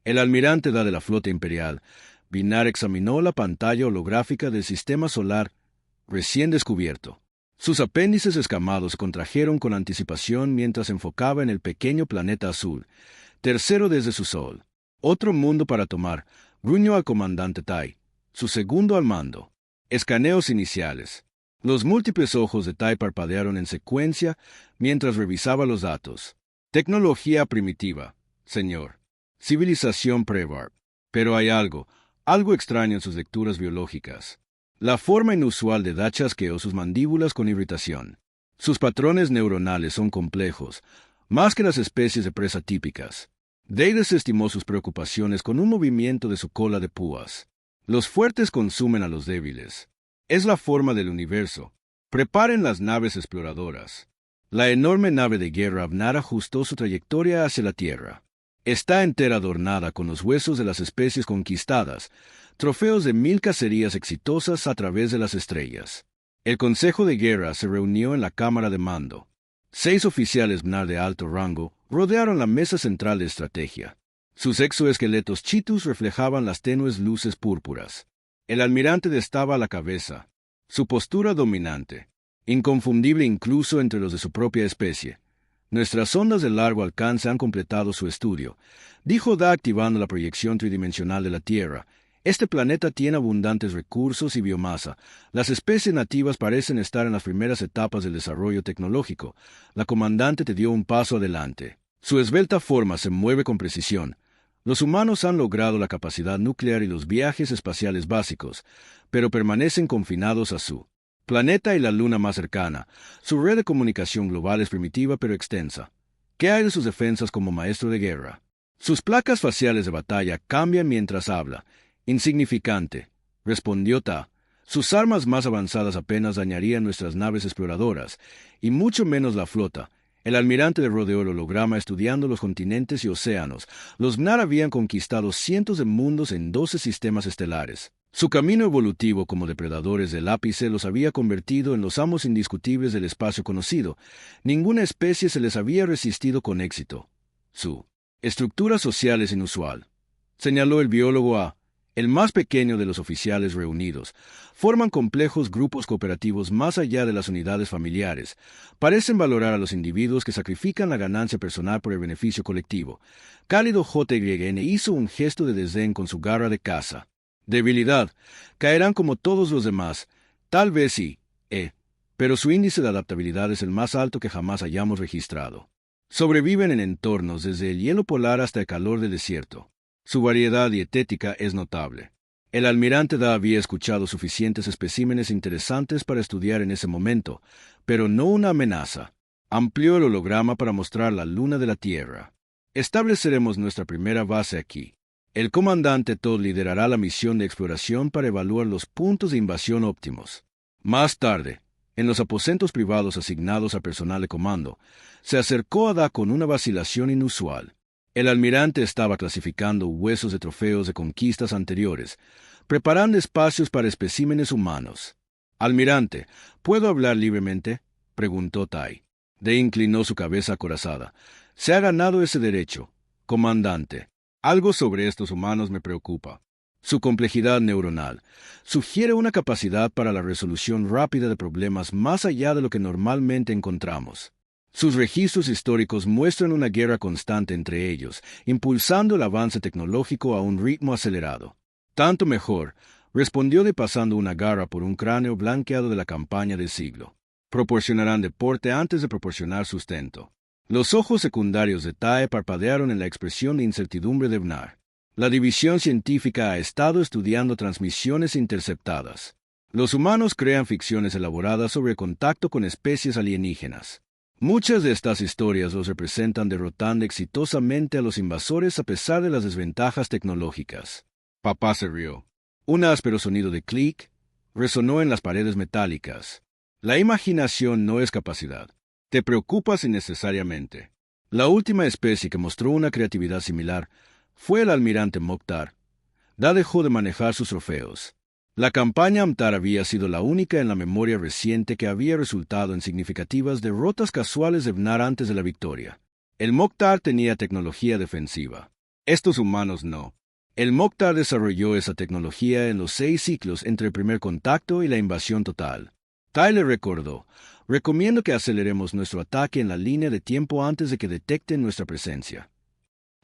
El almirante da de la flota imperial, Binar examinó la pantalla holográfica del sistema solar recién descubierto. Sus apéndices escamados se contrajeron con anticipación mientras enfocaba en el pequeño planeta azul, tercero desde su sol. Otro mundo para tomar, gruñó al comandante Tai, su segundo al mando. Escaneos iniciales. Los múltiples ojos de Tai parpadearon en secuencia mientras revisaba los datos. Tecnología primitiva, señor. Civilización pre-warp. Pero hay algo extraño en sus lecturas biológicas. La forma inusual de Da chasqueó sus mandíbulas con irritación. Sus patrones neuronales son complejos, más que las especies de presa típicas. Dai desestimó sus preocupaciones con un movimiento de su cola de púas. Los fuertes consumen a los débiles. Es la forma del universo. Preparen las naves exploradoras. La enorme nave de guerra Avnar ajustó su trayectoria hacia la Tierra. Está entera adornada con los huesos de las especies conquistadas, trofeos de 1000 cacerías exitosas a través de las estrellas. El Consejo de Guerra se reunió en la cámara de mando. 6 oficiales Avnar de alto rango rodearon la mesa central de estrategia. Sus exoesqueletos chitus reflejaban las tenues luces púrpuras. El almirante estaba a la cabeza. Su postura dominante, inconfundible incluso entre los de su propia especie. Nuestras ondas de largo alcance han completado su estudio, dijo Da activando la proyección tridimensional de la Tierra. Este planeta tiene abundantes recursos y biomasa. Las especies nativas parecen estar en las primeras etapas del desarrollo tecnológico. La comandante te dio un paso adelante. Su esbelta forma se mueve con precisión. Los humanos han logrado la capacidad nuclear y los viajes espaciales básicos, pero permanecen confinados a su planeta y la luna más cercana. Su red de comunicación global es primitiva pero extensa. ¿Qué hay de sus defensas como maestro de guerra? Sus placas faciales de batalla cambian mientras habla. Insignificante, respondió Ta. Sus armas más avanzadas apenas dañarían nuestras naves exploradoras, y mucho menos la flota. El almirante rodeó el holograma estudiando los continentes y océanos. Los Avnar habían conquistado cientos de mundos en 12 sistemas estelares. Su camino evolutivo como depredadores del ápice los había convertido en los amos indiscutibles del espacio conocido. Ninguna especie se les había resistido con éxito. Su estructura social es inusual, señaló el biólogo A. El más pequeño de los oficiales reunidos. Forman complejos grupos cooperativos más allá de las unidades familiares. Parecen valorar a los individuos que sacrifican la ganancia personal por el beneficio colectivo. Cálido JYN hizo un gesto de desdén con su garra de caza. Debilidad. Caerán como todos los demás. Tal vez sí, pero su índice de adaptabilidad es el más alto que jamás hayamos registrado. Sobreviven en entornos desde el hielo polar hasta el calor del desierto. Su variedad dietética es notable. El almirante Da había escuchado suficientes especímenes interesantes para estudiar en ese momento, pero no una amenaza. Amplió el holograma para mostrar la luna de la Tierra. Estableceremos nuestra primera base aquí. El comandante Todd liderará la misión de exploración para evaluar los puntos de invasión óptimos. Más tarde, en los aposentos privados asignados a personal de comando, se acercó a Da con una vacilación inusual. El almirante estaba clasificando huesos de trofeos de conquistas anteriores, preparando espacios para especímenes humanos. «Almirante, ¿puedo hablar libremente?», preguntó Tai. Da inclinó su cabeza acorazada. «Se ha ganado ese derecho, comandante. Algo sobre estos humanos me preocupa. Su complejidad neuronal sugiere una capacidad para la resolución rápida de problemas más allá de lo que normalmente encontramos. Sus registros históricos muestran una guerra constante entre ellos, impulsando el avance tecnológico a un ritmo acelerado. Tanto mejor, respondió de pasando una garra por un cráneo blanqueado de la campaña del siglo. Proporcionarán deporte antes de proporcionar sustento. Los ojos secundarios de Tae parpadearon en la expresión de incertidumbre de Avnar. La división científica ha estado estudiando transmisiones interceptadas. Los humanos crean ficciones elaboradas sobre el contacto con especies alienígenas. Muchas de estas historias los representan derrotando exitosamente a los invasores a pesar de las desventajas tecnológicas. Papá se rió. Un áspero sonido de clic resonó en las paredes metálicas. La imaginación no es capacidad. Te preocupas innecesariamente. La última especie que mostró una creatividad similar fue el almirante Mokhtar. Da dejó de manejar sus trofeos. La campaña Amtar había sido la única en la memoria reciente que había resultado en significativas derrotas casuales de Avnar antes de la victoria. El Mokhtar tenía tecnología defensiva. Estos humanos no. El Mokhtar desarrolló esa tecnología en los 6 ciclos entre el primer contacto y la invasión total. Tyler recordó: recomiendo que aceleremos nuestro ataque en la línea de tiempo antes de que detecten nuestra presencia.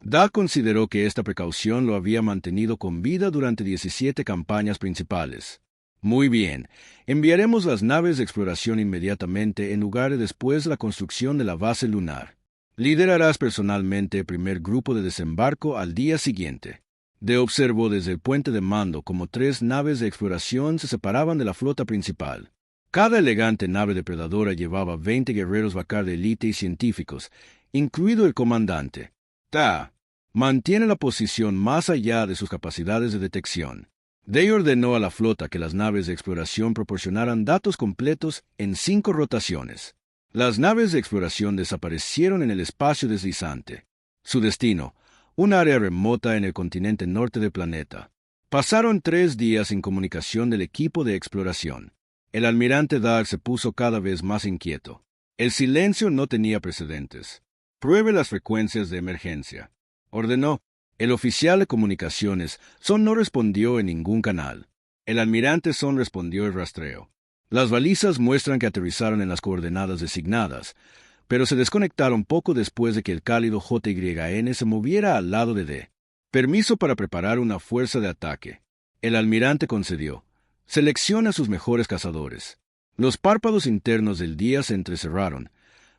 Da consideró que esta precaución lo había mantenido con vida durante 17 campañas principales. Muy bien, enviaremos las naves de exploración inmediatamente en lugar de después de la construcción de la base lunar. Liderarás personalmente el primer grupo de desembarco al día siguiente. De observó desde el puente de mando como 3 naves de exploración se separaban de la flota principal. Cada elegante nave depredadora llevaba 20 guerreros Vakar de élite y científicos, incluido el comandante. Ta mantiene la posición más allá de sus capacidades de detección. Day ordenó a la flota que las naves de exploración proporcionaran datos completos en 5 rotaciones. Las naves de exploración desaparecieron en el espacio deslizante. Su destino: un área remota en el continente norte del planeta. Pasaron 3 días sin comunicación del equipo de exploración. El almirante Dark se puso cada vez más inquieto. El silencio no tenía precedentes. Pruebe las frecuencias de emergencia, ordenó. El oficial de comunicaciones, Son, no respondió en ningún canal. El almirante Son respondió el rastreo. Las balizas muestran que aterrizaron en las coordenadas designadas, pero se desconectaron poco después de que el cálido JYN se moviera al lado de D. Permiso para preparar una fuerza de ataque. El almirante concedió. Selecciona a sus mejores cazadores. Los párpados internos del día se entrecerraron,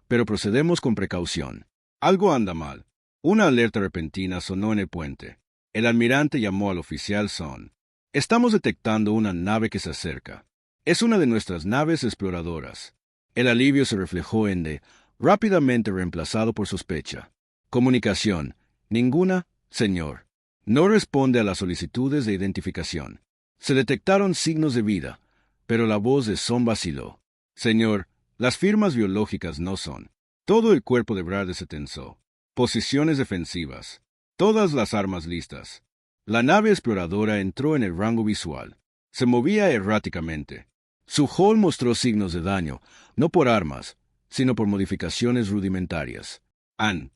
pero procedemos con precaución. Algo anda mal. Una alerta repentina sonó en el puente. El almirante llamó al oficial Son. Estamos detectando una nave que se acerca. Es una de nuestras naves exploradoras. El alivio se reflejó en D, rápidamente reemplazado por sospecha. Comunicación: ninguna, señor. No responde a las solicitudes de identificación. Se detectaron signos de vida, pero la voz de Son vaciló. Señor, las firmas biológicas no son. Todo el cuerpo de Brad se tensó. Posiciones defensivas. Todas las armas listas. La nave exploradora entró en el rango visual. Se movía erráticamente. Su hull mostró signos de daño, no por armas, sino por modificaciones rudimentarias. Han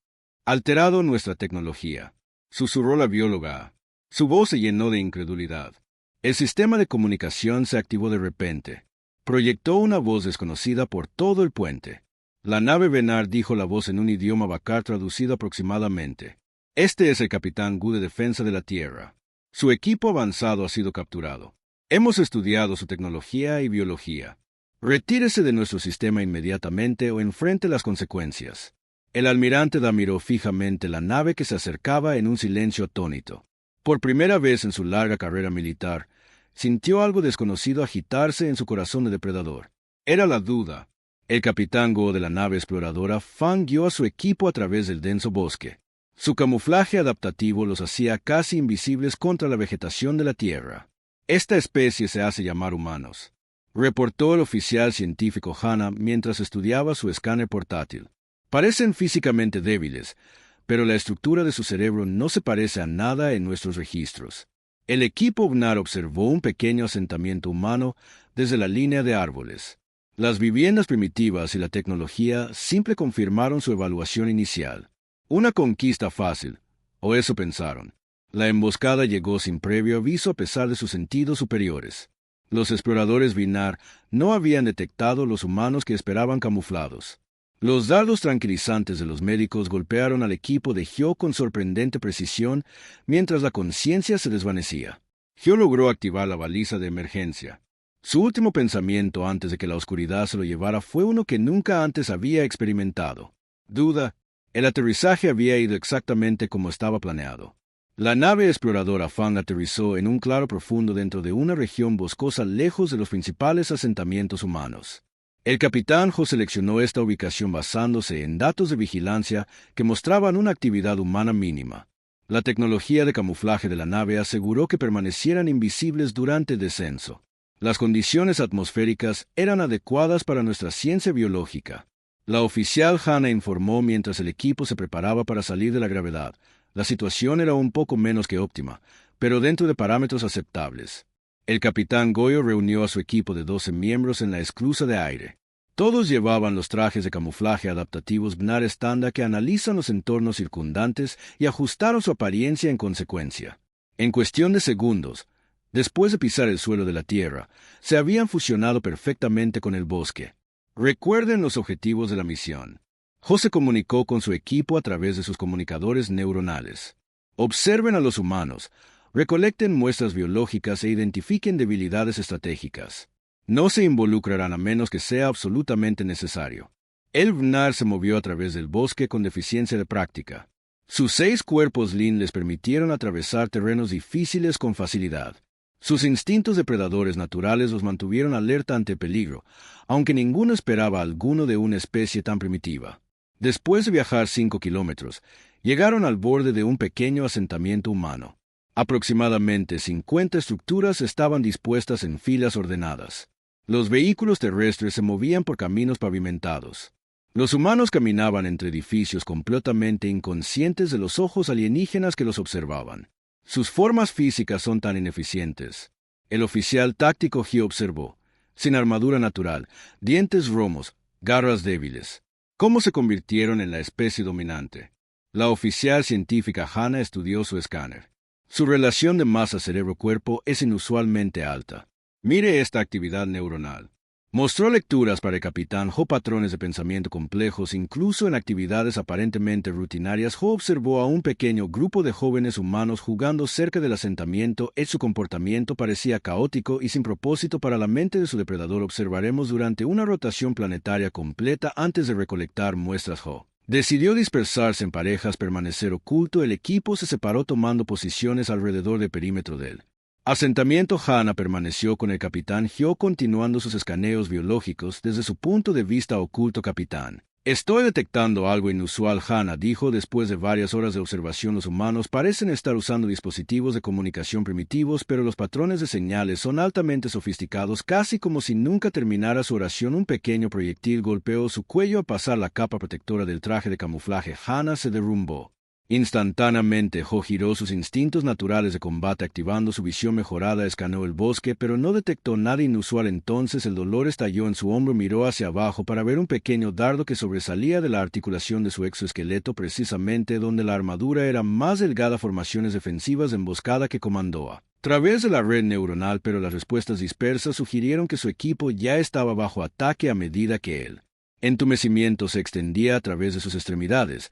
alterado nuestra tecnología, susurró la bióloga. Su voz se llenó de incredulidad. El sistema de comunicación se activó de repente. Proyectó una voz desconocida por todo el puente. La nave Benar, dijo la voz en un idioma Vakar traducido aproximadamente. Este es el capitán Gu de Defensa de la Tierra. Su equipo avanzado ha sido capturado. Hemos estudiado su tecnología y biología. Retírese de nuestro sistema inmediatamente o enfrente las consecuencias. El almirante Da miró fijamente la nave que se acercaba en un silencio atónito. Por primera vez en su larga carrera militar, sintió algo desconocido agitarse en su corazón de depredador. Era la duda. El capitán Go de la nave exploradora Fang guió a su equipo a través del denso bosque. Su camuflaje adaptativo los hacía casi invisibles contra la vegetación de la Tierra. Esta especie se hace llamar humanos, reportó el oficial científico Hana mientras estudiaba su escáner portátil. Parecen físicamente débiles, pero la estructura de su cerebro no se parece a nada en nuestros registros. El equipo UNAR observó un pequeño asentamiento humano desde la línea de árboles. Las viviendas primitivas y la tecnología simple confirmaron su evaluación inicial. Una conquista fácil, o eso pensaron. La emboscada llegó sin previo aviso a pesar de sus sentidos superiores. Los exploradores Binar no habían detectado los humanos que esperaban camuflados. Los dardos tranquilizantes de los médicos golpearon al equipo de Hyo con sorprendente precisión mientras la conciencia se desvanecía. Hyo logró activar la baliza de emergencia. Su último pensamiento antes de que la oscuridad se lo llevara fue uno que nunca antes había experimentado. Duda. El aterrizaje había ido exactamente como estaba planeado. La nave exploradora Fang aterrizó en un claro profundo dentro de una región boscosa lejos de los principales asentamientos humanos. El capitán Ho seleccionó esta ubicación basándose en datos de vigilancia que mostraban una actividad humana mínima. La tecnología de camuflaje de la nave aseguró que permanecieran invisibles durante el descenso. Las condiciones atmosféricas eran adecuadas para nuestra ciencia biológica. La oficial Hana informó mientras el equipo se preparaba para salir de la gravedad. La situación era un poco menos que óptima, pero dentro de parámetros aceptables. El capitán Goyo reunió a su equipo de 12 miembros en la esclusa de aire. Todos llevaban los trajes de camuflaje adaptativos Bnar estándar que analizan los entornos circundantes y ajustaron su apariencia en consecuencia. En cuestión de segundos, después de pisar el suelo de la Tierra, se habían fusionado perfectamente con el bosque. Recuerden los objetivos de la misión. Ho se comunicó con su equipo a través de sus comunicadores neuronales. Observen a los humanos, recolecten muestras biológicas e identifiquen debilidades estratégicas. No se involucrarán a menos que sea absolutamente necesario. El Bnar se movió a través del bosque con deficiencia de práctica. Sus 6 cuerpos Lean les permitieron atravesar terrenos difíciles con facilidad. Sus instintos depredadores naturales los mantuvieron alerta ante peligro, aunque ninguno esperaba alguno de una especie tan primitiva. Después de viajar 5 kilómetros, llegaron al borde de un pequeño asentamiento humano. Aproximadamente 50 estructuras estaban dispuestas en filas ordenadas. Los vehículos terrestres se movían por caminos pavimentados. Los humanos caminaban entre edificios completamente inconscientes de los ojos alienígenas que los observaban. Sus formas físicas son tan ineficientes. El oficial táctico Hyo observó, sin armadura natural, dientes romos, garras débiles. ¿Cómo se convirtieron en la especie dominante? La oficial científica Hana estudió su escáner. Su relación de masa cerebro-cuerpo es inusualmente alta. Mire esta actividad neuronal. Mostró lecturas para el capitán Ho, patrones de pensamiento complejos, incluso en actividades aparentemente rutinarias. Ho observó a un pequeño grupo de jóvenes humanos jugando cerca del asentamiento. Su comportamiento parecía caótico y sin propósito para la mente de su depredador. Observaremos durante una rotación planetaria completa antes de recolectar muestras. Ho decidió dispersarse en parejas, permanecer oculto. El equipo se separó tomando posiciones alrededor del perímetro del asentamiento. Hana permaneció con el capitán Hyo, continuando sus escaneos biológicos desde su punto de vista oculto. Capitán, estoy detectando algo inusual, Hana dijo después de varias horas de observación. Los humanos parecen estar usando dispositivos de comunicación primitivos, pero los patrones de señales son altamente sofisticados. Casi como si nunca terminara su oración, un pequeño proyectil golpeó su cuello al pasar la capa protectora del traje de camuflaje. Hana se derrumbó. Instantáneamente, Ho giró sus instintos naturales de combate, activando su visión mejorada. Escaneó el bosque, pero no detectó nada inusual. Entonces el dolor estalló en su hombro. Miró hacia abajo para ver un pequeño dardo que sobresalía de la articulación de su exoesqueleto, precisamente donde la armadura era más delgada. Formaciones defensivas de emboscada que comandó a través de la red neuronal, pero las respuestas dispersas sugirieron que su equipo ya estaba bajo ataque a medida que el entumecimiento se extendía a través de sus extremidades.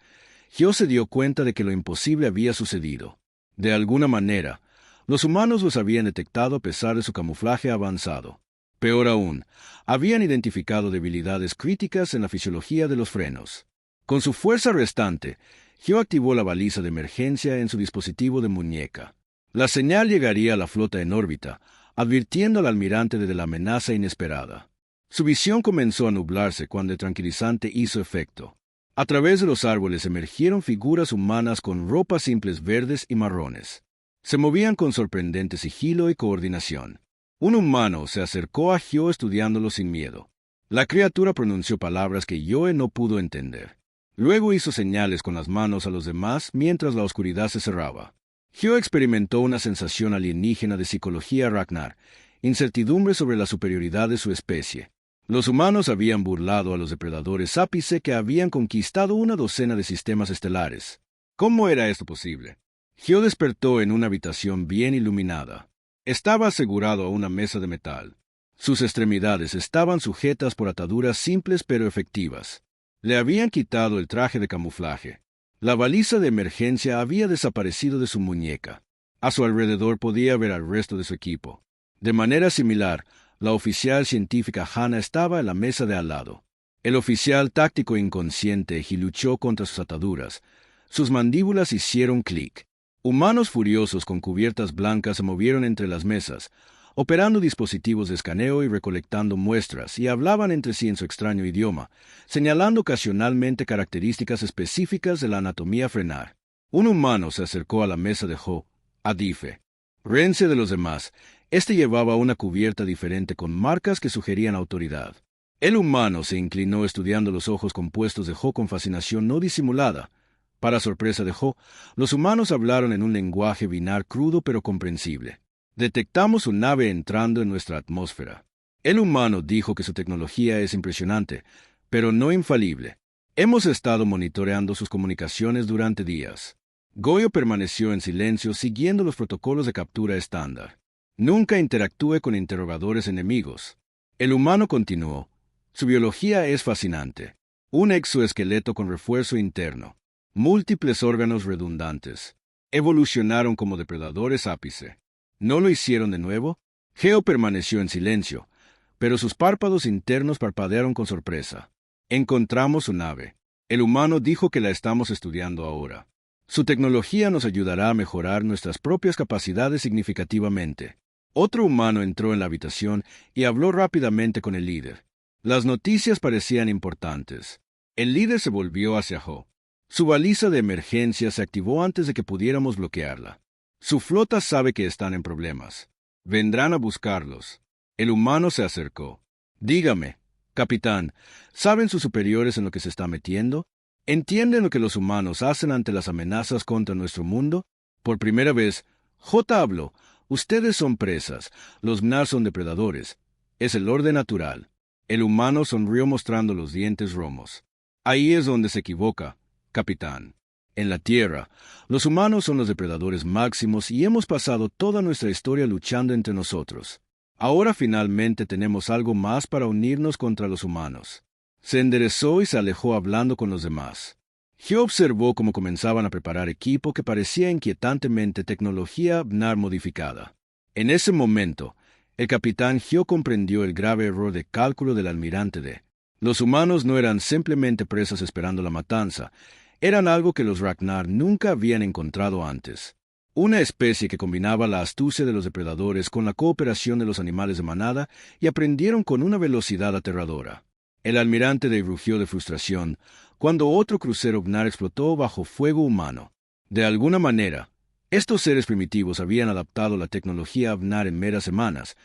Hyo se dio cuenta de que lo imposible había sucedido. De alguna manera, los humanos los habían detectado a pesar de su camuflaje avanzado. Peor aún, habían identificado debilidades críticas en la fisiología de los frenos. Con su fuerza restante, Hyo activó la baliza de emergencia en su dispositivo de muñeca. La señal llegaría a la flota en órbita, advirtiendo al almirante de la amenaza inesperada. Su visión comenzó a nublarse cuando el tranquilizante hizo efecto. A través de los árboles emergieron figuras humanas con ropas simples verdes y marrones. Se movían con sorprendente sigilo y coordinación. Un humano se acercó a Hyo estudiándolo sin miedo. La criatura pronunció palabras que Yoe no pudo entender. Luego hizo señales con las manos a los demás mientras la oscuridad se cerraba. Hyo experimentó una sensación alienígena de psicología Ragnar, incertidumbre sobre la superioridad de su especie. Los humanos habían burlado a los depredadores ápice que habían conquistado una docena de sistemas estelares. ¿Cómo era esto posible? Hyo despertó en una habitación bien iluminada. Estaba asegurado a una mesa de metal. Sus extremidades estaban sujetas por ataduras simples pero efectivas. Le habían quitado el traje de camuflaje. La baliza de emergencia había desaparecido de su muñeca. A su alrededor podía ver al resto de su equipo. De manera similar, la oficial científica Hana estaba en la mesa de al lado. El oficial táctico inconsciente luchó contra sus ataduras. Sus mandíbulas hicieron clic. Humanos furiosos con cubiertas blancas se movieron entre las mesas, operando dispositivos de escaneo y recolectando muestras, y hablaban entre sí en su extraño idioma, señalando ocasionalmente características específicas de la anatomía frenar. Un humano se acercó a la mesa de Ho, Adife. Rense de los demás. Este llevaba una cubierta diferente con marcas que sugerían autoridad. El humano se inclinó estudiando los ojos compuestos de Ho con fascinación no disimulada. Para sorpresa de Ho, los humanos hablaron en un lenguaje binar crudo pero comprensible. Detectamos su nave entrando en nuestra atmósfera. El humano dijo que su tecnología es impresionante, pero no infalible. Hemos estado monitoreando sus comunicaciones durante días. Goyo permaneció en silencio siguiendo los protocolos de captura estándar. Nunca interactúe con interrogadores enemigos. El humano continuó. Su biología es fascinante. Un exoesqueleto con refuerzo interno. Múltiples órganos redundantes. Evolucionaron como depredadores ápice. ¿No lo hicieron de nuevo? Geo permaneció en silencio, pero sus párpados internos parpadearon con sorpresa. Encontramos su nave. El humano dijo que la estamos estudiando ahora. Su tecnología nos ayudará a mejorar nuestras propias capacidades significativamente. Otro humano entró en la habitación y habló rápidamente con el líder. Las noticias parecían importantes. El líder se volvió hacia Ho. Su baliza de emergencia se activó antes de que pudiéramos bloquearla. Su flota sabe que están en problemas. Vendrán a buscarlos. El humano se acercó. Dígame, capitán, ¿saben sus superiores en lo que se está metiendo? ¿Entienden lo que los humanos hacen ante las amenazas contra nuestro mundo? Por primera vez, J habló. Ustedes son presas, los Mnar son depredadores. Es el orden natural. El humano sonrió mostrando los dientes romos. Ahí es donde se equivoca, capitán. En la Tierra, los humanos son los depredadores máximos y hemos pasado toda nuestra historia luchando entre nosotros. Ahora finalmente tenemos algo más para unirnos contra los humanos. Se enderezó y se alejó hablando con los demás. Geo observó cómo comenzaban a preparar equipo que parecía inquietantemente tecnología Mnar modificada. En ese momento, el capitán Geo comprendió el grave error de cálculo del almirante D. Los humanos no eran simplemente presas esperando la matanza, eran algo que los Ragnar nunca habían encontrado antes. Una especie que combinaba la astucia de los depredadores con la cooperación de los animales de manada y aprendieron con una velocidad aterradora. El almirante D rugió de frustración cuando otro crucero Mnar explotó bajo fuego humano. De alguna manera, estos seres primitivos habían adaptado la tecnología Mnar en meras semanas,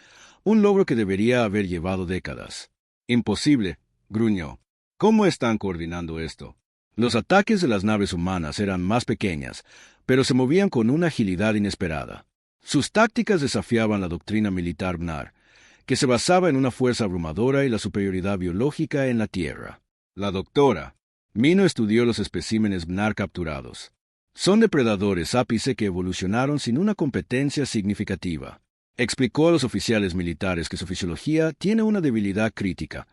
un logro que debería haber llevado décadas. Imposible, gruñó. ¿Cómo están coordinando esto? Los ataques de las naves humanas eran más pequeñas, pero se movían con una agilidad inesperada. Sus tácticas desafiaban la doctrina militar Mnar, que se basaba en una fuerza abrumadora y la superioridad biológica en la Tierra. La doctora Mino estudió los especímenes Mnar capturados. Son depredadores ápice que evolucionaron sin una competencia significativa. Explicó a los oficiales militares que su fisiología tiene una debilidad crítica.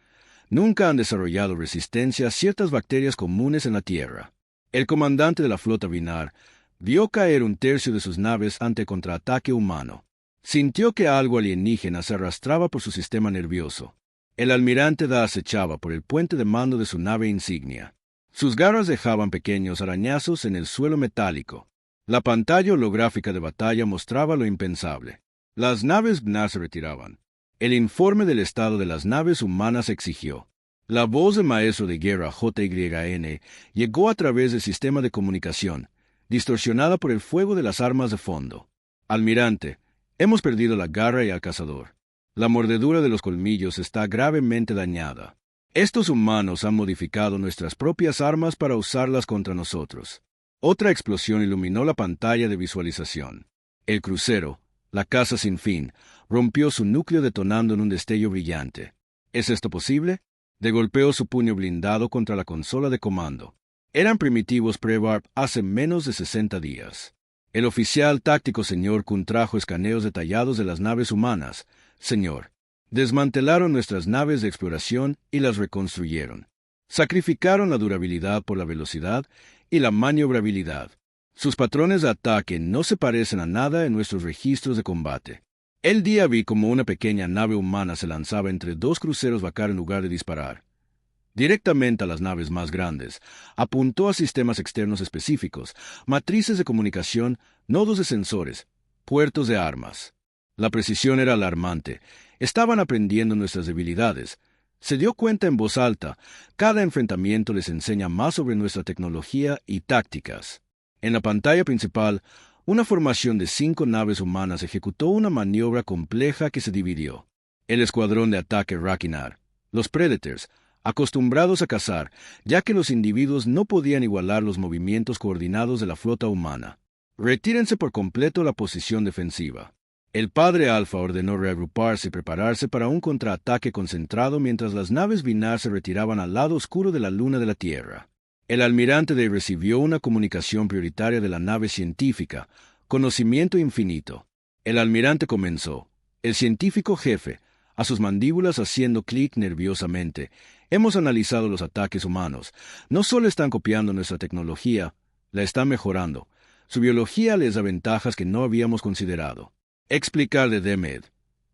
Nunca han desarrollado resistencia a ciertas bacterias comunes en la Tierra. El comandante de la flota Mnar vio caer un tercio de sus naves ante contraataque humano. Sintió que algo alienígena se arrastraba por su sistema nervioso. El almirante Da acechaba por el puente de mando de su nave insignia. Sus garras dejaban pequeños arañazos en el suelo metálico. La pantalla holográfica de batalla mostraba lo impensable. Las naves Mnar se retiraban. El informe del estado de las naves humanas exigió. La voz del maestro de guerra JYN llegó a través del sistema de comunicación, distorsionada por el fuego de las armas de fondo. Almirante, hemos perdido la garra y al cazador. La mordedura de los colmillos está gravemente dañada. Estos humanos han modificado nuestras propias armas para usarlas contra nosotros. Otra explosión iluminó la pantalla de visualización. El crucero, la casa sin fin, rompió su núcleo detonando en un destello brillante. ¿Es esto posible? De golpeó su puño blindado contra la consola de comando. Eran primitivos pre-warp hace menos de 60 días. El oficial táctico señor Kun trajo escaneos detallados de las naves humanas. Señor, desmantelaron nuestras naves de exploración y las reconstruyeron. Sacrificaron la durabilidad por la velocidad y la maniobrabilidad. Sus patrones de ataque no se parecen a nada en nuestros registros de combate. El día vi como una pequeña nave humana se lanzaba entre dos cruceros Vakar en lugar de disparar directamente a las naves más grandes. Apuntó a sistemas externos específicos, matrices de comunicación, nodos de sensores, puertos de armas. La precisión era alarmante. Estaban aprendiendo nuestras debilidades. Se dio cuenta en voz alta. Cada enfrentamiento les enseña más sobre nuestra tecnología y tácticas. En la pantalla principal, una formación de 5 naves humanas ejecutó una maniobra compleja que se dividió. El escuadrón de ataque Rakinar, los Predators, acostumbrados a cazar, ya que los individuos no podían igualar los movimientos coordinados de la flota humana. Retírense por completo a la posición defensiva. El padre Alfa ordenó reagruparse y prepararse para un contraataque concentrado mientras las naves Binar se retiraban al lado oscuro de la luna de la Tierra. El almirante Day recibió una comunicación prioritaria de la nave científica, Conocimiento Infinito. El almirante comenzó. El científico jefe, a sus mandíbulas haciendo clic nerviosamente. Hemos analizado los ataques humanos. No solo están copiando nuestra tecnología, la están mejorando. Su biología les da ventajas que no habíamos considerado. Explicar de Demed.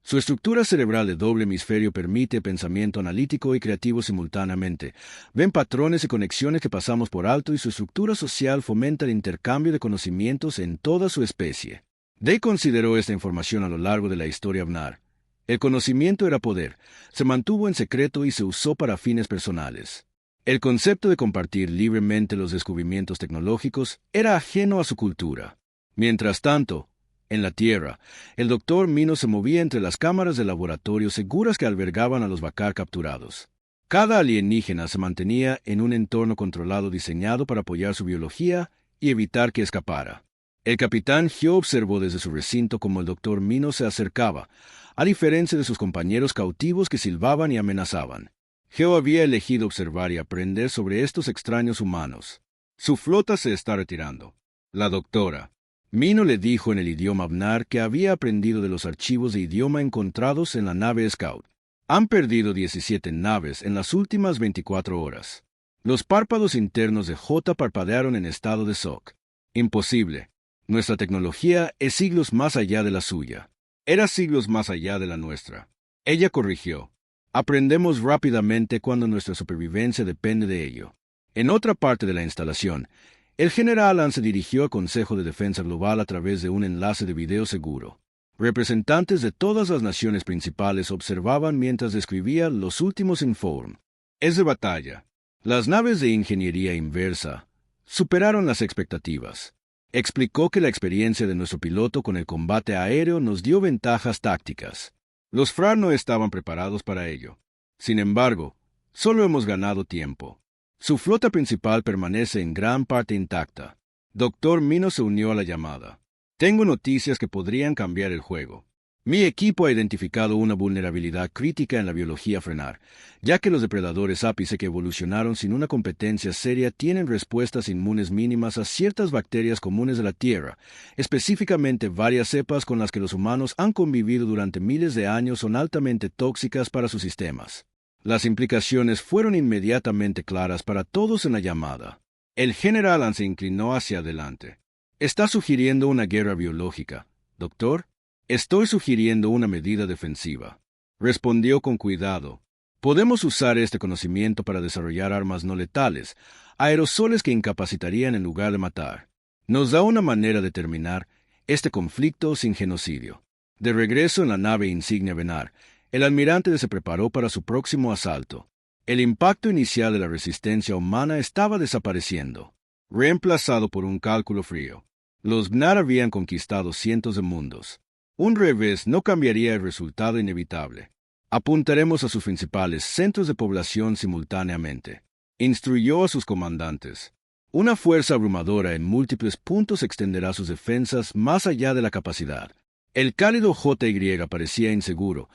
Su estructura cerebral de doble hemisferio permite pensamiento analítico y creativo simultáneamente. Ven patrones y conexiones que pasamos por alto y su estructura social fomenta el intercambio de conocimientos en toda su especie. Day consideró esta información a lo largo de la historia Bnar. El conocimiento era poder, se mantuvo en secreto y se usó para fines personales. El concepto de compartir libremente los descubrimientos tecnológicos era ajeno a su cultura. Mientras tanto, en la Tierra, el Dr. Minos se movía entre las cámaras de laboratorio seguras que albergaban a los Bakar capturados. Cada alienígena se mantenía en un entorno controlado diseñado para apoyar su biología y evitar que escapara. El capitán Hyo observó desde su recinto cómo el Dr. Minos se acercaba, a diferencia de sus compañeros cautivos que silbaban y amenazaban. Hyo había elegido observar y aprender sobre estos extraños humanos. Su flota se está retirando. La doctora Mino le dijo en el idioma Bnar que había aprendido de los archivos de idioma encontrados en la nave Scout. Han perdido 17 naves en las últimas 24 horas. Los párpados internos de J parpadearon en estado de shock. Imposible. Nuestra tecnología es siglos más allá de la suya. Era siglos más allá de la nuestra. Ella corrigió. Aprendemos rápidamente cuando nuestra supervivencia depende de ello. En otra parte de la instalación, el general An se dirigió al Consejo de Defensa Global a través de un enlace de video seguro. Representantes de todas las naciones principales observaban mientras describía los últimos informes. Es de batalla. Las naves de ingeniería inversa superaron las expectativas. Explicó que la experiencia de nuestro piloto con el combate aéreo nos dio ventajas tácticas. Los FRA no estaban preparados para ello. Sin embargo, solo hemos ganado tiempo. Su flota principal permanece en gran parte intacta. Dr. Mino se unió a la llamada. Tengo noticias que podrían cambiar el juego. Mi equipo ha identificado una vulnerabilidad crítica en la biología frenar, ya que los depredadores ápice que evolucionaron sin una competencia seria tienen respuestas inmunes mínimas a ciertas bacterias comunes de la Tierra, específicamente varias cepas con las que los humanos han convivido durante miles de años son altamente tóxicas para sus sistemas. Las implicaciones fueron inmediatamente claras para todos en la llamada. El general An se inclinó hacia adelante. ¿Está sugiriendo una guerra biológica, doctor? Estoy sugiriendo una medida defensiva. Respondió con cuidado. Podemos usar este conocimiento para desarrollar armas no letales, aerosoles que incapacitarían en lugar de matar. Nos da una manera de terminar este conflicto sin genocidio. De regreso en la nave insignia Benar, el almirante se preparó para su próximo asalto. El impacto inicial de la resistencia humana estaba desapareciendo, reemplazado por un cálculo frío. Los Bnar habían conquistado cientos de mundos. Un revés no cambiaría el resultado inevitable. Apuntaremos a sus principales centros de población simultáneamente. Instruyó a sus comandantes. Una fuerza abrumadora en múltiples puntos extenderá sus defensas más allá de la capacidad. El cálido JY parecía inseguro,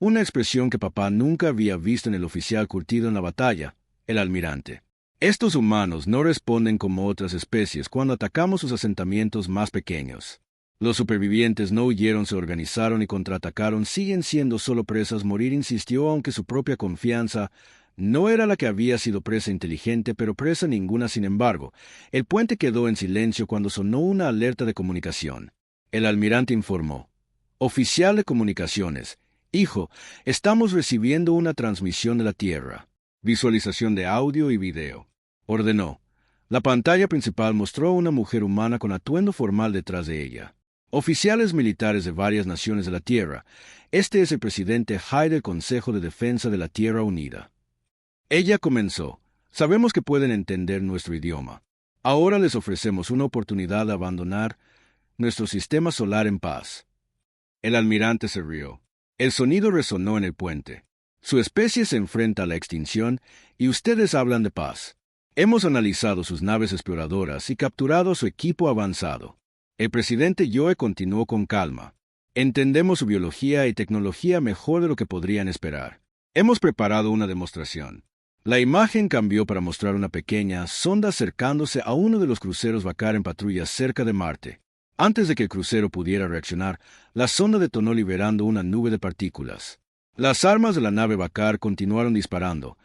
una expresión que papá nunca había visto en el oficial curtido en la batalla, el almirante. Estos humanos no responden como otras especies cuando atacamos sus asentamientos más pequeños. Los supervivientes no huyeron, se organizaron y contraatacaron, siguen siendo solo presas. Morir, insistió, aunque su propia confianza no era la que había sido presa inteligente, pero presa ninguna. Sin embargo, el puente quedó en silencio cuando sonó una alerta de comunicación. El almirante informó. Oficial de comunicaciones. Hijo, estamos recibiendo una transmisión de la Tierra. Visualización de audio y video. Ordenó. La pantalla principal mostró a una mujer humana con atuendo formal detrás de ella. Oficiales militares de varias naciones de la Tierra. Este es el presidente High del Consejo de Defensa de la Tierra Unida. Ella comenzó. Sabemos que pueden entender nuestro idioma. Ahora les ofrecemos una oportunidad de abandonar nuestro sistema solar en paz. El almirante se rió. El sonido resonó en el puente. Su especie se enfrenta a la extinción y ustedes hablan de paz. Hemos analizado sus naves exploradoras y capturado a su equipo avanzado. El presidente Yoe continuó con calma. Entendemos su biología y tecnología mejor de lo que podrían esperar. Hemos preparado una demostración. La imagen cambió para mostrar una pequeña sonda acercándose a uno de los cruceros Bakar en patrulla cerca de Marte. Antes de que el crucero pudiera reaccionar, la sonda detonó liberando una nube de partículas. Las armas de la nave Bakar continuaron disparando,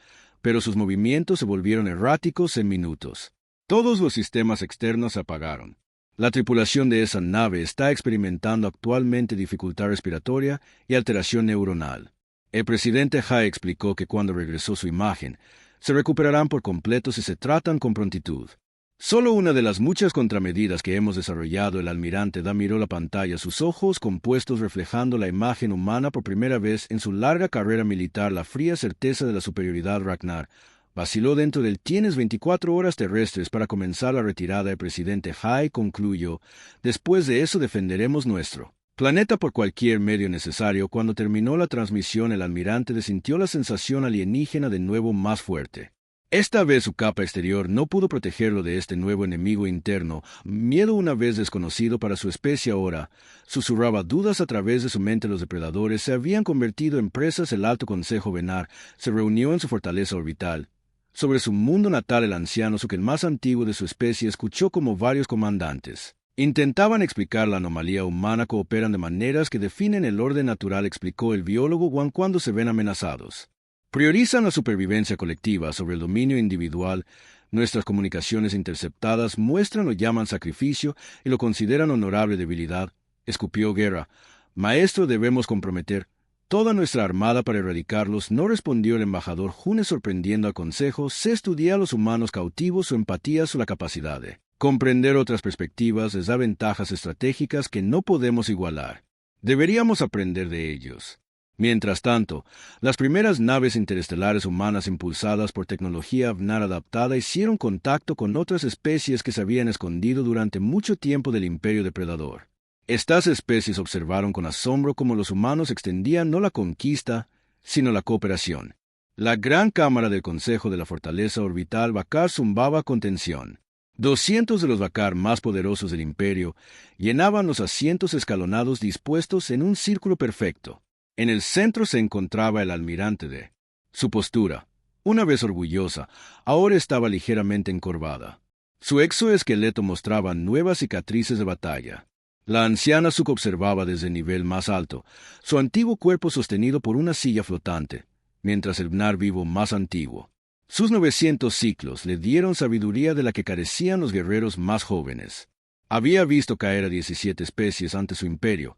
pero sus movimientos se volvieron erráticos en minutos. Todos los sistemas externos se apagaron. La tripulación de esa nave está experimentando actualmente dificultad respiratoria y alteración neuronal. El presidente Hai explicó que cuando regresó su imagen, se recuperarán por completo si se tratan con prontitud. Solo una de las muchas contramedidas que hemos desarrollado, el almirante Da miró la pantalla, sus ojos compuestos reflejando la imagen humana por primera vez en su larga carrera militar, la fría certeza de la superioridad Ragnar. Vaciló dentro del «Tienes 24 horas terrestres para comenzar la retirada». El presidente Hai concluyó: «Después de eso defenderemos nuestro planeta por cualquier medio necesario». Cuando terminó la transmisión, el almirante sintió la sensación alienígena de nuevo más fuerte. Esta vez su capa exterior no pudo protegerlo de este nuevo enemigo interno, miedo una vez desconocido para su especie. Ahora susurraba dudas a través de su mente. Los depredadores se habían convertido en presas. El Alto Consejo Benar se reunió en su fortaleza orbital. Sobre su mundo natal, el anciano Suk, el más antiguo de su especie, escuchó como varios comandantes intentaban explicar la anomalía humana. Cooperan de maneras que definen el orden natural, explicó el biólogo Wang, cuando se ven amenazados. Priorizan la supervivencia colectiva sobre el dominio individual. Nuestras comunicaciones interceptadas muestran, lo llaman sacrificio y lo consideran honorable debilidad, escupió Guerra. Maestro, debemos comprometer toda nuestra armada para erradicarlos, no respondió el embajador June, sorprendiendo al consejo. Se estudia a los humanos cautivos, su empatía, su la capacidad de comprender otras perspectivas les da ventajas estratégicas que no podemos igualar. Deberíamos aprender de ellos. Mientras tanto, las primeras naves interestelares humanas impulsadas por tecnología Avnar adaptada hicieron contacto con otras especies que se habían escondido durante mucho tiempo del imperio depredador. Estas especies observaron con asombro cómo los humanos extendían no la conquista, sino la cooperación. La gran cámara del Consejo de la Fortaleza Orbital Bakar zumbaba con tensión. 200 de los Bakar más poderosos del imperio llenaban los asientos escalonados dispuestos en un círculo perfecto. En el centro se encontraba el almirante de. Su postura, una vez orgullosa, ahora estaba ligeramente encorvada. Su exoesqueleto mostraba nuevas cicatrices de batalla. La anciana Suk observaba desde el nivel más alto, su antiguo cuerpo sostenido por una silla flotante, mientras el Bnar vivo más antiguo. Sus 900 ciclos le dieron sabiduría de la que carecían los guerreros más jóvenes. Había visto caer a 17 especies ante su imperio,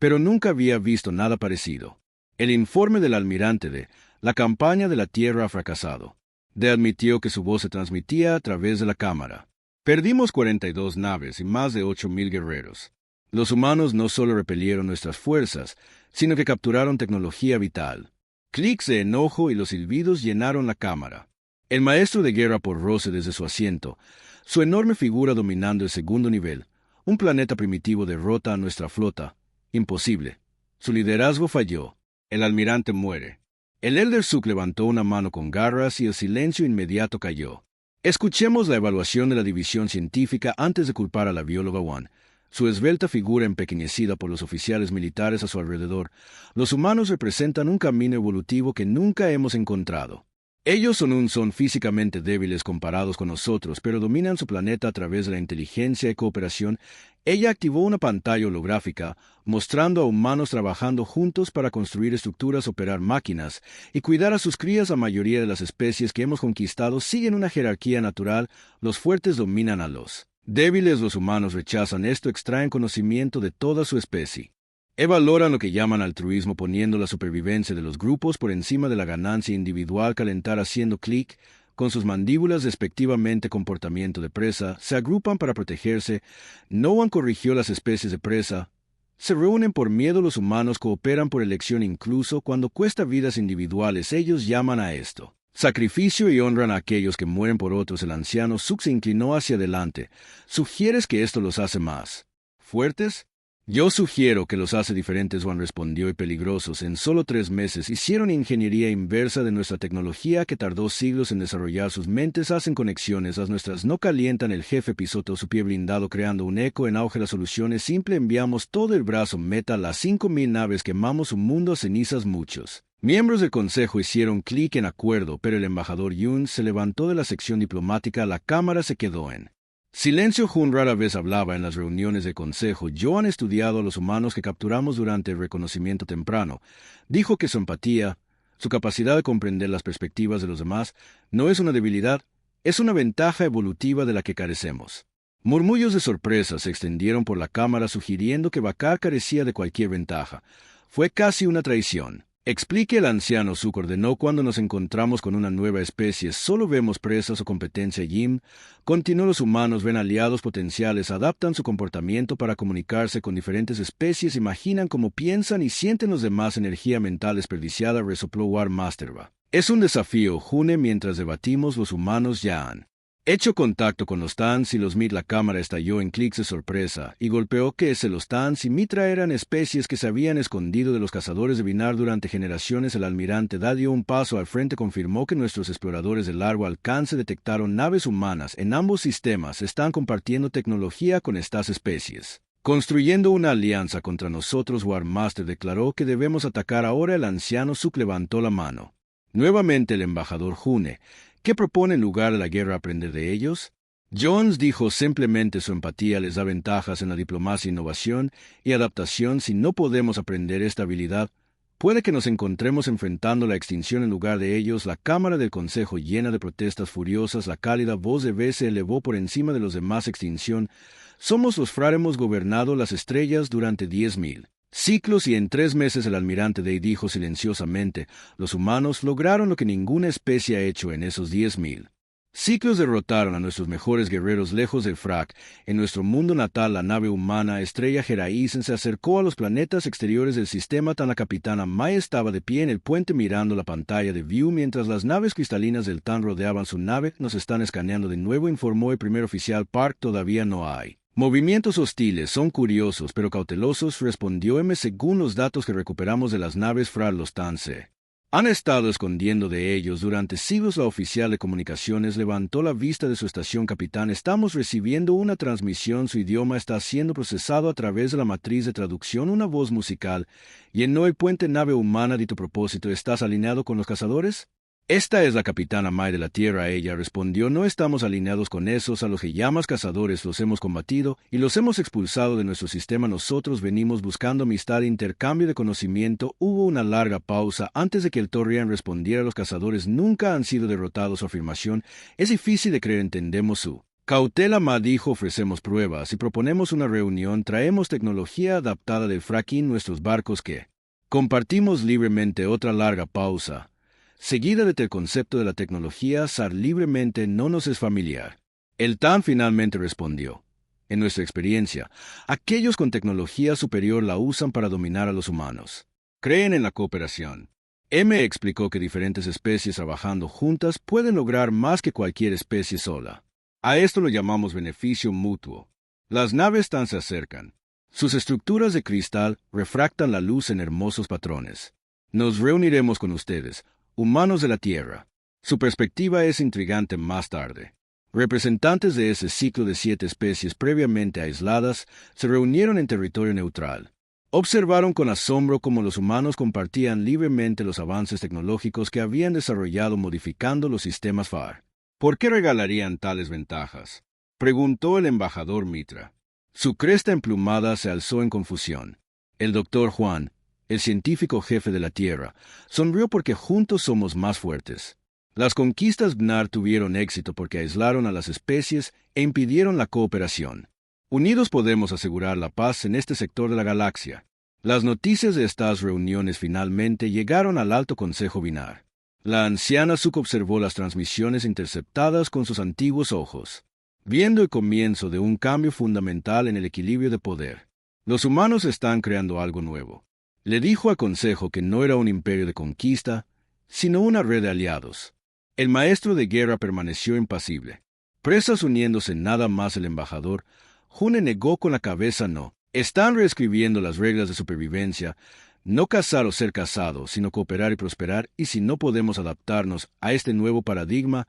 pero nunca había visto nada parecido. El informe del almirante de la campaña de la Tierra ha fracasado. De admitió que su voz se transmitía a través de la cámara. Perdimos 42 naves y más de 8,000 guerreros. Los humanos no solo repelieron nuestras fuerzas, sino que capturaron tecnología vital. Clics de enojo y los silbidos llenaron la cámara. El maestro de guerra porróse desde su asiento, su enorme figura dominando el segundo nivel. Un planeta primitivo derrota a nuestra flota. Imposible. Su liderazgo falló. El almirante muere. El Elder Suk levantó una mano con garras y el silencio inmediato cayó. Escuchemos la evaluación de la división científica antes de culpar a la bióloga Wan. Su esbelta figura empequeñecida por los oficiales militares a su alrededor. Los humanos representan un camino evolutivo que nunca hemos encontrado. Ellos son físicamente débiles comparados con nosotros, pero dominan su planeta a través de la inteligencia y cooperación. Ella activó una pantalla holográfica, mostrando a humanos trabajando juntos para construir estructuras, operar máquinas y cuidar a sus crías. La mayoría de las especies que hemos conquistado siguen una jerarquía natural. Los fuertes dominan a los débiles. Los humanos rechazan esto, extraen conocimiento de toda su especie. Valoran lo que llaman altruismo, poniendo la supervivencia de los grupos por encima de la ganancia individual. Calentar haciendo clic con sus mandíbulas despectivamente. Comportamiento de presa. Se agrupan para protegerse. No one corrigió las especies de presa. Se reúnen por miedo. Los humanos cooperan por elección incluso cuando cuesta vidas individuales. Ellos llaman a esto sacrificio y honran a aquellos que mueren por otros. El anciano Suk se inclinó hacia adelante. ¿Sugieres que esto los hace más fuertes? Yo sugiero que los hace diferentes, Juan respondió, y peligrosos. En solo 3 meses hicieron ingeniería inversa de nuestra tecnología que tardó siglos en desarrollar. Sus mentes hacen conexiones, las nuestras no calientan. El jefe pisotó su pie blindado creando un eco en auge. La solución es simple, enviamos todo el brazo Meta, las 5.000 naves, quemamos un mundo a cenizas. Muchos miembros del consejo hicieron clic en acuerdo, pero el embajador Yun se levantó de la sección diplomática. La cámara se quedó en silencio. Jun rara vez hablaba en las reuniones de consejo. Yo han estudiado a los humanos que capturamos durante el reconocimiento temprano. Dijo que su empatía, su capacidad de comprender las perspectivas de los demás, no es una debilidad, es una ventaja evolutiva de la que carecemos. Murmullos de sorpresa se extendieron por la cámara sugiriendo que Bakar carecía de cualquier ventaja. Fue casi una traición. Explique, el anciano Suk ordenó. Cuando nos encontramos con una nueva especie, solo vemos presas o competencia. Jim continuó. Los humanos ven aliados potenciales, adaptan su comportamiento para comunicarse con diferentes especies, imaginan cómo piensan y sienten los demás. Energía mental desperdiciada, resopló War Masterba. Es un desafío, June. Mientras debatimos, los humanos ya han hecho contacto con los Tans y los Mit. La cámara estalló en clics de sorpresa y golpeó. Que los Tans y Mitra eran especies que se habían escondido de los cazadores de Binar durante generaciones. El almirante Da dio un paso al frente. Confirmó que nuestros exploradores de largo alcance detectaron naves humanas en ambos sistemas. Están compartiendo tecnología con estas especies, construyendo una alianza contra nosotros. War Master declaró que debemos atacar ahora. El anciano Suk levantó la mano. Nuevamente el embajador June. ¿Qué propone en lugar de la guerra? ¿Aprender de ellos? Jones dijo simplemente su empatía les da ventajas en la diplomacia, innovación y adaptación. Si no podemos aprender esta habilidad, puede que nos encontremos enfrentando la extinción en lugar de ellos. La cámara del consejo llena de protestas furiosas. La cálida voz de B se elevó por encima de los demás. Extinción. Somos los Fra, hemos gobernado las estrellas durante 10.000 ciclos y en 3 meses. El almirante Day dijo silenciosamente, los humanos lograron lo que ninguna especie ha hecho en esos 10.000 ciclos. Derrotaron a nuestros mejores guerreros lejos del Frac. En nuestro mundo natal, la nave humana Estrella Geraisen se acercó a los planetas exteriores del sistema Tan. La capitana Mai estaba de pie en el puente mirando la pantalla de View mientras las naves cristalinas del Tan rodeaban su nave. Nos están escaneando de nuevo, informó el primer oficial Park. Todavía no hay movimientos hostiles, son curiosos pero cautelosos, respondió M. Según los datos que recuperamos de las naves Fra, los Tan se han estado escondiendo de ellos durante siglos. La oficial de comunicaciones levantó la vista de su estación. Capitán, estamos recibiendo una transmisión. Su idioma está siendo procesado a través de la matriz de traducción. Una voz musical llenó el puente. Nave humana, di tu propósito. ¿Estás alineado con los cazadores? Esta es la capitana Mai de la Tierra. Ella respondió, no estamos alineados con esos a los que llamas cazadores. Los hemos combatido y los hemos expulsado de nuestro sistema. Nosotros venimos buscando amistad e intercambio de conocimiento. Hubo una larga pausa antes de que el Torian respondiera. Los cazadores nunca han sido derrotados. Su afirmación es difícil de creer. Entendemos su cautela. Ma dijo, ofrecemos pruebas y proponemos una reunión. Traemos tecnología adaptada del fracking, nuestros barcos que compartimos libremente. Otra larga pausa, seguida del concepto de la tecnología SAR libremente no nos es familiar. El Tan finalmente respondió, en nuestra experiencia, aquellos con tecnología superior la usan para dominar a los humanos. Creen en la cooperación. M explicó que diferentes especies trabajando juntas pueden lograr más que cualquier especie sola. A esto lo llamamos beneficio mutuo. Las naves Tan se acercan. Sus estructuras de cristal refractan la luz en hermosos patrones. Nos reuniremos con ustedes, humanos de la Tierra. Su perspectiva es intrigante. Más tarde, representantes de ese ciclo de 7 especies previamente aisladas se reunieron en territorio neutral. Observaron con asombro cómo los humanos compartían libremente los avances tecnológicos que habían desarrollado modificando los sistemas FAR. ¿Por qué regalarían tales ventajas?, preguntó el embajador Mitra. Su cresta emplumada se alzó en confusión. El doctor Juan, el científico jefe de la Tierra, sonrió porque juntos somos más fuertes. Las conquistas Bnar tuvieron éxito porque aislaron a las especies e impidieron la cooperación. Unidos podemos asegurar la paz en este sector de la galaxia. Las noticias de estas reuniones finalmente llegaron al Alto Consejo Binar. La anciana Suk observó las transmisiones interceptadas con sus antiguos ojos, viendo el comienzo de un cambio fundamental en el equilibrio de poder. Los humanos están creando algo nuevo. Le dijo al Consejo que no era un imperio de conquista, sino una red de aliados. El maestro de guerra permaneció impasible. Presas uniéndose nada más. El embajador June negó con la cabeza. No, Están reescribiendo las reglas de supervivencia, no cazar o ser cazado, sino cooperar y prosperar, y si no podemos adaptarnos a este nuevo paradigma,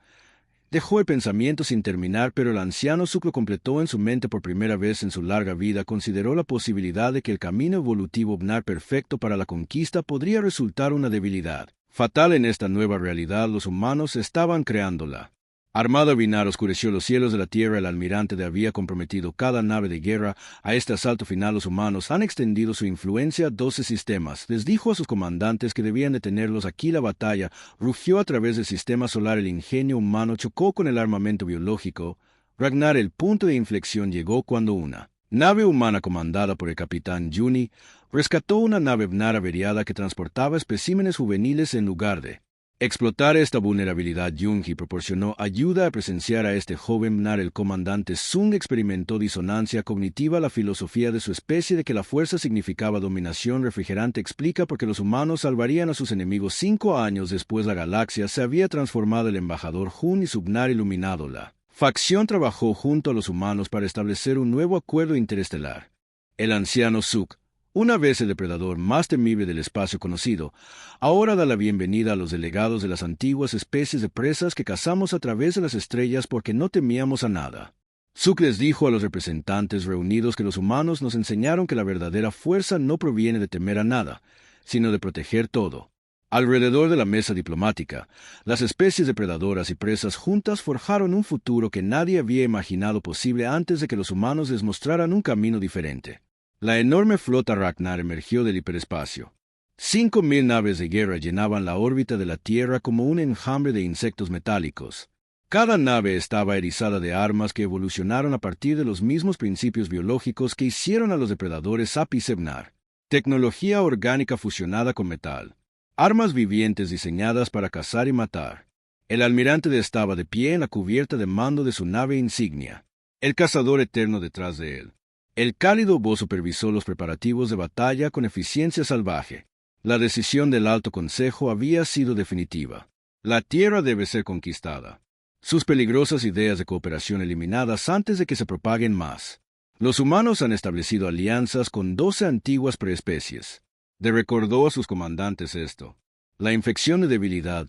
dejó el pensamiento sin terminar, pero el anciano Suk lo completó en su mente por primera vez en su larga vida. Consideró la posibilidad de que el camino evolutivo Bnar perfecto para la conquista podría resultar una debilidad fatal en esta nueva realidad. Los humanos estaban creándola. Armado Bnar oscureció los cielos de la tierra. El almirante había comprometido cada nave de guerra. A este asalto final los humanos han extendido su influencia a 12 sistemas. Les dijo a sus comandantes que debían detenerlos aquí. La batalla rugió a través del sistema solar. El ingenio humano chocó con el armamento biológico. Ragnar, el punto de inflexión llegó cuando una nave humana comandada por el capitán Juni rescató una nave Bnar averiada que transportaba especímenes juveniles en lugar de explotar esta vulnerabilidad. Jungi proporcionó ayuda a presenciar a este joven Bnar. El comandante Sung experimentó disonancia cognitiva. La filosofía de su especie de que la fuerza significaba dominación refrigerante explica por qué los humanos salvarían a sus enemigos. 5 años después la galaxia se había transformado. El embajador Hun y su Bnar iluminado. La facción trabajó junto a los humanos para establecer un nuevo acuerdo interestelar. El anciano Suk, una vez el depredador más temible del espacio conocido, ahora da la bienvenida a los delegados de las antiguas especies de presas que cazamos a través de las estrellas porque no temíamos a nada. Suk les dijo a los representantes reunidos que los humanos nos enseñaron que la verdadera fuerza no proviene de temer a nada, sino de proteger todo. Alrededor de la mesa diplomática, las especies depredadoras y presas juntas forjaron un futuro que nadie había imaginado posible antes de que los humanos les mostraran un camino diferente. La enorme flota Ragnar emergió del hiperespacio. 5.000 naves de guerra llenaban la órbita de la Tierra como un enjambre de insectos metálicos. Cada nave estaba erizada de armas que evolucionaron a partir de los mismos principios biológicos que hicieron a los depredadores Apis y Bnar. Tecnología orgánica fusionada con metal. Armas vivientes diseñadas para cazar y matar. El almirante estaba de pie en la cubierta de mando de su nave insignia. El cazador eterno detrás de él. El cálido voz supervisó los preparativos de batalla con eficiencia salvaje. La decisión del Alto Consejo había sido definitiva. La Tierra debe ser conquistada. Sus peligrosas ideas de cooperación eliminadas antes de que se propaguen más. Los humanos han establecido alianzas con 12 antiguas preespecies. Recordó a sus comandantes esto. La infección de debilidad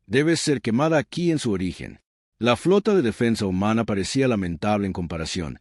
debe ser quemada aquí en su origen. La flota de defensa humana parecía lamentable en comparación.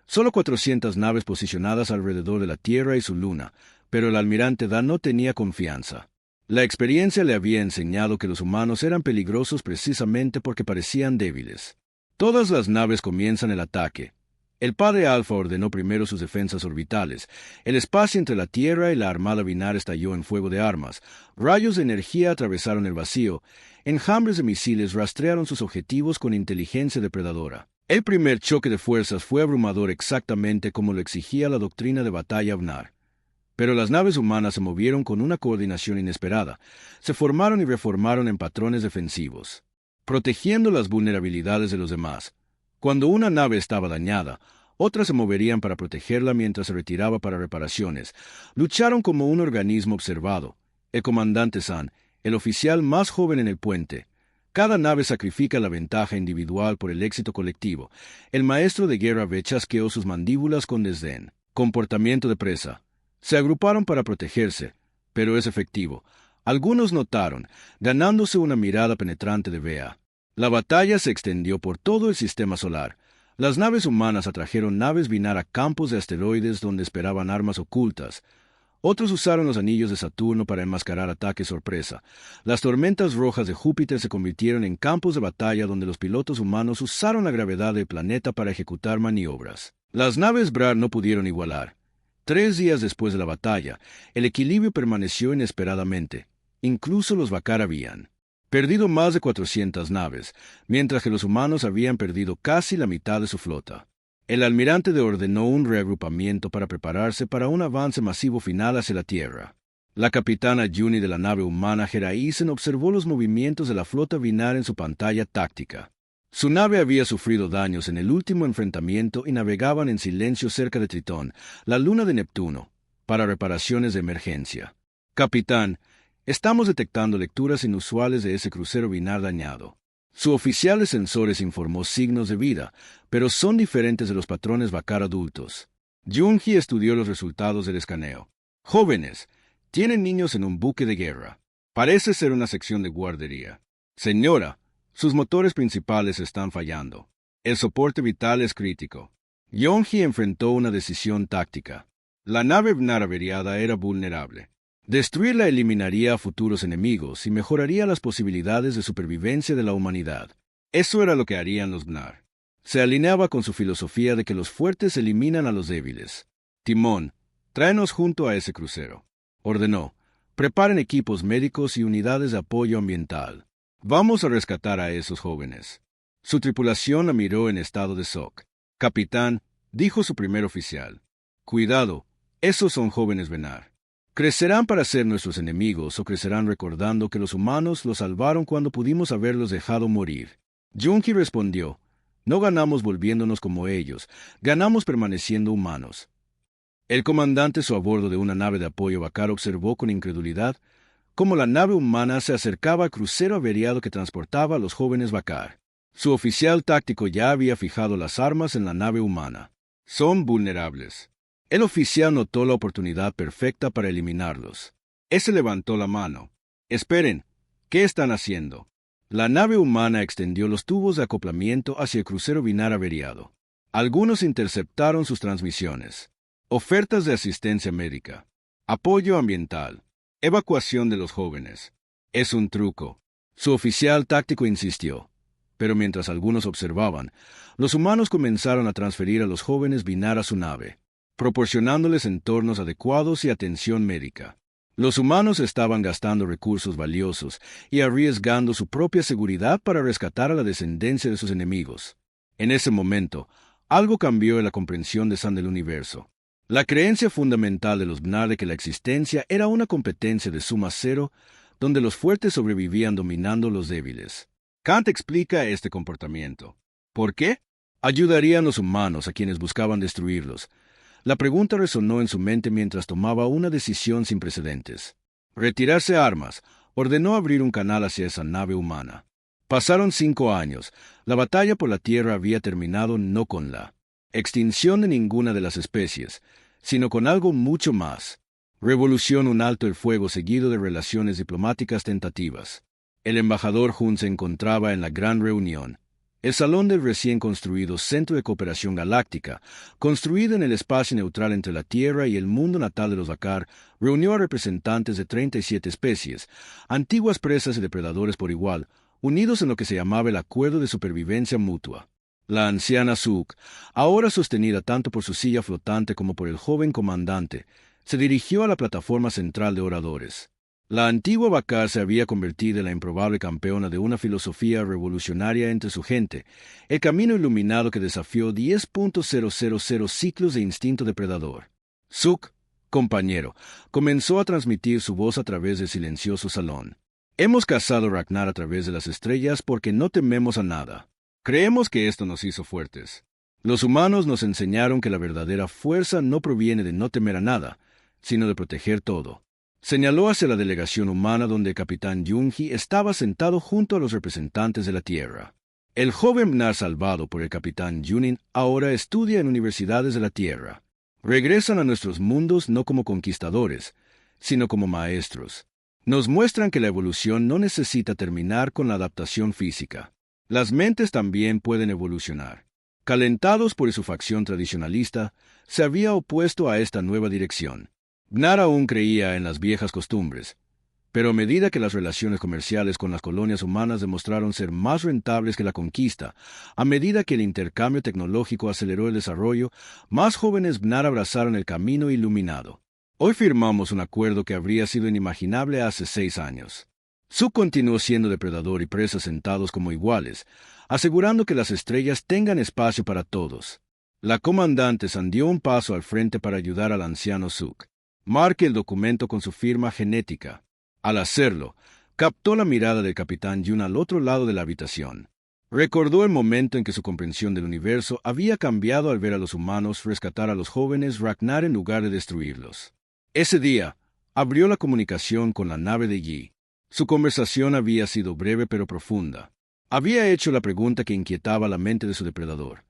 Solo 400 naves posicionadas alrededor de la Tierra y su luna, pero el almirante Da no tenía confianza. La experiencia le había enseñado que los humanos eran peligrosos precisamente porque parecían débiles. Todas las naves comienzan el ataque. El padre Alfa ordenó primero sus defensas orbitales. El espacio entre la Tierra y la armada Bnar estalló en fuego de armas. Rayos de energía atravesaron el vacío. Enjambres de misiles rastrearon sus objetivos con inteligencia depredadora. El primer choque de fuerzas fue abrumador exactamente como lo exigía la doctrina de batalla Bnar. Pero las naves humanas se movieron con una coordinación inesperada. Se formaron y reformaron en patrones defensivos, protegiendo las vulnerabilidades de los demás. Cuando una nave estaba dañada, otras se moverían para protegerla mientras se retiraba para reparaciones. Lucharon como un organismo observado. El comandante San, el oficial más joven en el puente. Cada nave sacrifica la ventaja individual por el éxito colectivo. El maestro de guerra V chasqueó sus mandíbulas con desdén. Comportamiento de presa. Se agruparon para protegerse, pero es efectivo. Algunos notaron, ganándose una mirada penetrante de Vea. La batalla se extendió por todo el sistema solar. Las naves humanas atrajeron naves Bnar a campos de asteroides donde esperaban armas ocultas. Otros usaron los anillos de Saturno para enmascarar ataques sorpresa. Las tormentas rojas de Júpiter se convirtieron en campos de batalla donde los pilotos humanos usaron la gravedad del planeta para ejecutar maniobras. Las naves Bnar no pudieron igualar. 3 días después de la batalla, el equilibrio permaneció inesperadamente. Incluso los Vakar habían perdido más de 400 naves, mientras que los humanos habían perdido casi la mitad de su flota. El almirante ordenó un reagrupamiento para prepararse para un avance masivo final hacia la Tierra. La capitana Juni de la nave humana Heraisen observó los movimientos de la flota Bnar en su pantalla táctica. Su nave había sufrido daños en el último enfrentamiento y navegaban en silencio cerca de Tritón, la luna de Neptuno, para reparaciones de emergencia. Capitán, estamos detectando lecturas inusuales de ese crucero Bnar dañado. Su oficial de sensores informó signos de vida, pero son diferentes de los patrones Vakar adultos. Junji estudió los resultados del escaneo. Jóvenes, tienen niños en un buque de guerra. Parece ser una sección de guardería. Señora, sus motores principales están fallando. El soporte vital es crítico. Junji enfrentó una decisión táctica. La nave Bnar averiada era vulnerable. Destruirla eliminaría a futuros enemigos y mejoraría las posibilidades de supervivencia de la humanidad. Eso era lo que harían los Bnar. Se alineaba con su filosofía de que los fuertes eliminan a los débiles. Timón, tráenos junto a ese crucero. Ordenó. Preparen equipos médicos y unidades de apoyo ambiental. Vamos a rescatar a esos jóvenes. Su tripulación la miró en estado de shock. Capitán, dijo su primer oficial. Cuidado, esos son jóvenes Bnar. ¿Crecerán para ser nuestros enemigos o crecerán recordando que los humanos los salvaron cuando pudimos haberlos dejado morir? Junji respondió. No ganamos volviéndonos como ellos, ganamos permaneciendo humanos. El comandante a bordo de una nave de apoyo Bakar observó con incredulidad cómo la nave humana se acercaba al crucero averiado que transportaba a los jóvenes Bakar. Su oficial táctico ya había fijado las armas en la nave humana. Son vulnerables. El oficial notó la oportunidad perfecta para eliminarlos. Ese levantó la mano. Esperen, ¿qué están haciendo? La nave humana extendió los tubos de acoplamiento hacia el crucero Bnar averiado. Algunos interceptaron sus transmisiones. Ofertas de asistencia médica. Apoyo ambiental. Evacuación de los jóvenes. Es un truco. Su oficial táctico insistió. Pero mientras algunos observaban, los humanos comenzaron a transferir a los jóvenes Bnar a su nave, proporcionándoles entornos adecuados y atención médica. Los humanos estaban gastando recursos valiosos y arriesgando su propia seguridad para rescatar a la descendencia de sus enemigos. En ese momento, algo cambió en la comprensión de San del universo. La creencia fundamental de los Bnar de que la existencia era una competencia de suma cero, donde los fuertes sobrevivían dominando los débiles. Kant explica este comportamiento. ¿Por qué? Ayudarían los humanos a quienes buscaban destruirlos. La pregunta resonó en su mente mientras tomaba una decisión sin precedentes. Retirarse armas, ordenó abrir un canal hacia esa nave humana. Pasaron 5 años. La batalla por la Tierra había terminado no con la extinción de ninguna de las especies, sino con algo mucho más. Revolución, un alto el fuego seguido de relaciones diplomáticas tentativas. El embajador Hun se encontraba en la gran reunión. El salón del recién construido Centro de Cooperación Galáctica, construido en el espacio neutral entre la Tierra y el mundo natal de los Bakar, reunió a representantes de 37 especies, antiguas presas y depredadores por igual, unidos en lo que se llamaba el Acuerdo de Supervivencia Mutua. La anciana Suk, ahora sostenida tanto por su silla flotante como por el joven comandante, se dirigió a la plataforma central de oradores. La antigua Bakar se había convertido en la improbable campeona de una filosofía revolucionaria entre su gente, el camino iluminado que desafió 10.000 ciclos de instinto depredador. Suk, compañero, comenzó a transmitir su voz a través del silencioso salón. Hemos cazado Ragnar a través de las estrellas porque no tememos a nada. Creemos que esto nos hizo fuertes. Los humanos nos enseñaron que la verdadera fuerza no proviene de no temer a nada, sino de proteger todo. Señaló hacia la delegación humana donde el capitán Junji estaba sentado junto a los representantes de la Tierra. El joven Bnar salvado por el capitán Junin ahora estudia en universidades de la Tierra. Regresan a nuestros mundos no como conquistadores, sino como maestros. Nos muestran que la evolución no necesita terminar con la adaptación física. Las mentes también pueden evolucionar. Calentados por su facción tradicionalista, se había opuesto a esta nueva dirección. Bnar aún creía en las viejas costumbres, pero a medida que las relaciones comerciales con las colonias humanas demostraron ser más rentables que la conquista, a medida que el intercambio tecnológico aceleró el desarrollo, más jóvenes Bnar abrazaron el camino iluminado. Hoy firmamos un acuerdo que habría sido inimaginable hace 6 años. Suk continuó siendo depredador y presa sentados como iguales, asegurando que las estrellas tengan espacio para todos. La comandante San dio un paso al frente para ayudar al anciano Suk. Marque el documento con su firma genética. Al hacerlo, captó la mirada del capitán Jun al otro lado de la habitación. Recordó el momento en que su comprensión del universo había cambiado al ver a los humanos rescatar a los jóvenes Ragnar en lugar de destruirlos. Ese día, abrió la comunicación con la nave de Yi. Su conversación había sido breve pero profunda. Había hecho la pregunta que inquietaba la mente de su depredador.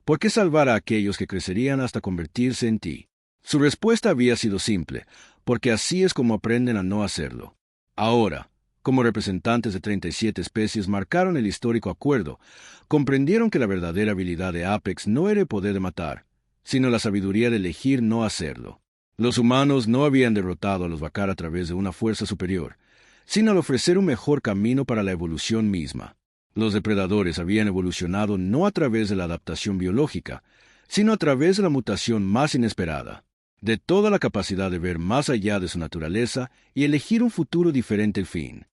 ¿Por qué salvar a aquellos que crecerían hasta convertirse en ti? Su respuesta había sido simple, porque así es como aprenden a no hacerlo. Ahora, como representantes de 37 especies marcaron el histórico acuerdo, comprendieron que la verdadera habilidad de Apex no era el poder de matar, sino la sabiduría de elegir no hacerlo. Los humanos no habían derrotado a los Vakar a través de una fuerza superior, sino al ofrecer un mejor camino para la evolución misma. Los depredadores habían evolucionado no a través de la adaptación biológica, sino a través de la mutación más inesperada, de toda la capacidad de ver más allá de su naturaleza y elegir un futuro diferente al fin.